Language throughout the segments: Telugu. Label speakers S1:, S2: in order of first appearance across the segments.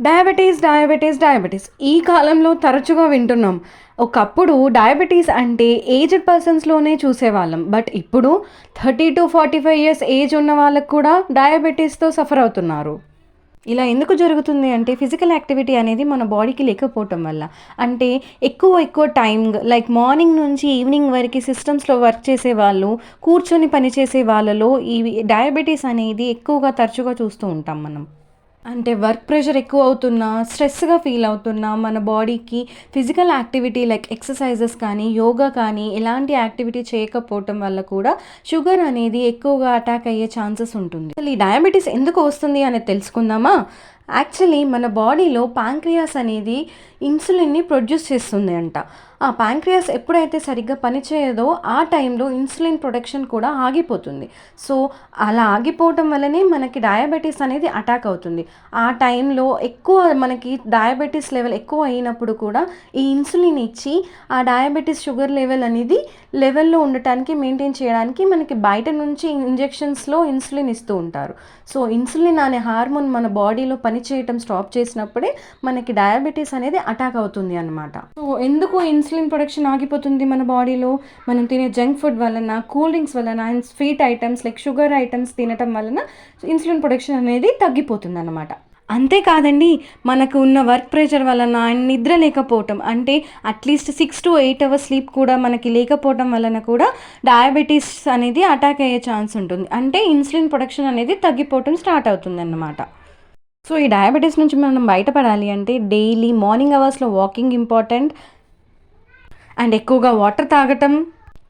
S1: డయాబెటీస్, డయాబెటీస్, డయాబెటీస్ ఈ కాలంలో తరచుగా వింటున్నాం. ఒకప్పుడు డయాబెటీస్ అంటే ఏజ్డ్ పర్సన్స్‌లోనే చూసేవాళ్ళం. బట్ ఇప్పుడు 30-45 ఇయర్స్ ఏజ్ ఉన్న వాళ్ళకి కూడా డయాబెటీస్‌తో సఫర్ అవుతున్నారు. ఇలా ఎందుకు జరుగుతుంది అంటే ఫిజికల్ యాక్టివిటీ అనేది మన బాడీకి లేకపోవటం వల్ల. అంటే ఎక్కువ టైమ్ లైక్ మార్నింగ్ నుంచి ఈవినింగ్ వరకి సిస్టమ్స్‌లో వర్క్ చేసేవాళ్ళు, కూర్చొని పనిచేసే వాళ్ళలో ఈ డయాబెటీస్ అనేది ఎక్కువగా తరచుగా చూస్తూ ఉంటాం మనం. అంటే వర్క్ ప్రెషర్ ఎక్కువ అవుతున్నా, స్ట్రెస్‌గా ఫీల్ అవుతున్నా, మన బాడీకి ఫిజికల్ యాక్టివిటీ లైక్ ఎక్సర్‌సైజెస్ కానీ, యోగా కానీ ఎలాంటి యాక్టివిటీ చేయకపోవటం వల్ల కూడా షుగర్ అనేది ఎక్కువగా అటాక్ అయ్యే ఛాన్సెస్ ఉంటుంది. అసలు ఈ డయాబెటీస్ ఎందుకు వస్తుంది అనేది తెలుసుకుందామా? యాక్చువల్లీ మన బాడీలో ప్యాంక్రియాస్ అనేది ఇన్సులిన్‌ని ప్రొడ్యూస్ చేస్తుంది అంట. ఆ ప్యాంక్రియాస్ ఎప్పుడైతే సరిగ్గా పనిచేయదో ఆ టైంలో ఇన్సులిన్ ప్రొడక్షన్ కూడా ఆగిపోతుంది. సో, అలా ఆగిపోవటం వల్లనే మనకి డయాబెటీస్ అనేది అటాక్ అవుతుంది. ఆ టైంలో ఎక్కువ మనకి డయాబెటీస్ లెవెల్ ఎక్కువ అయినప్పుడు కూడా ఈ ఇన్సులిన్ ఇచ్చి ఆ డయాబెటీస్ షుగర్ లెవెల్ అనేది లెవెల్‌లో ఉండటానికి మెయింటైన్ చేయడానికి మనకి బయట నుంచి ఇంజెక్షన్స్‌లో ఇన్సులిన్ ఇస్తూ ఉంటారు. సో, ఇన్సులిన్ అనే హార్మోన్ మన బాడీలో పనిచేయటం స్టాప్ చేసినప్పుడే మనకి డయాబెటీస్ అనేది అటాక్ అవుతుంది అన్నమాట. సో, ఎందుకు ఇన్సులిన్ ప్రొడక్షన్ ఆగిపోతుంది మన బాడీలో? మనం తినే జంక్ ఫుడ్ వలన, కూల్ డ్రింక్స్ వలన and sweet items like sugar items తినటం వలన ఇన్సులిన్ ప్రొడక్షన్ అనేది తగ్గిపోతుందన్నమాట. అంతేకాదండి, మనకు ఉన్న వర్క్ ప్రెషర్ వలన అండ్ నిద్ర లేకపోవటం అంటే అట్లీస్ట్ 6-8 అవర్స్ స్లీప్ కూడా మనకి లేకపోవటం వలన కూడా డయాబెటీస్ అనేది అటాక్ అయ్యే ఛాన్స్ ఉంటుంది. అంటే ఇన్సులిన్ ప్రొడక్షన్ అనేది తగ్గిపోవటం స్టార్ట్ అవుతుందన్నమాట. సో, ఈ డయాబెటీస్ నుంచి మనం బయటపడాలి అంటే డైలీ మార్నింగ్ అవర్స్‌లో వాకింగ్ ఇంపార్టెంట్ అండ్ ఎక్కువగా వాటర్ తాగటం,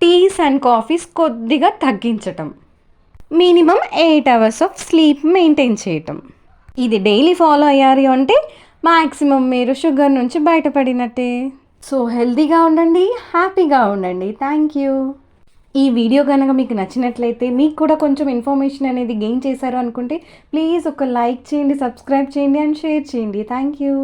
S1: టీస్ అండ్ కాఫీస్ కొద్దిగా తగ్గించటం, minimum 8 hours of sleep maintain చేయటం. ఇది డైలీ ఫాలో అయ్యారు అంటే మ్యాక్సిమం మీరు షుగర్ నుంచి బయటపడినట్టే. సో, హెల్తీగా ఉండండి, హ్యాపీగా ఉండండి. Thank you. ఈ వీడియో కనుక మీకు నచ్చినట్లయితే, మీకు కూడా కొంచెం ఇన్ఫర్మేషన్ అనేది గెయిన్ చేశారు అనుకుంటే ప్లీజ్ ఒక లైక్ చేయండి, సబ్స్క్రైబ్ చేయండి అండ్ షేర్ చేయండి. Thank you.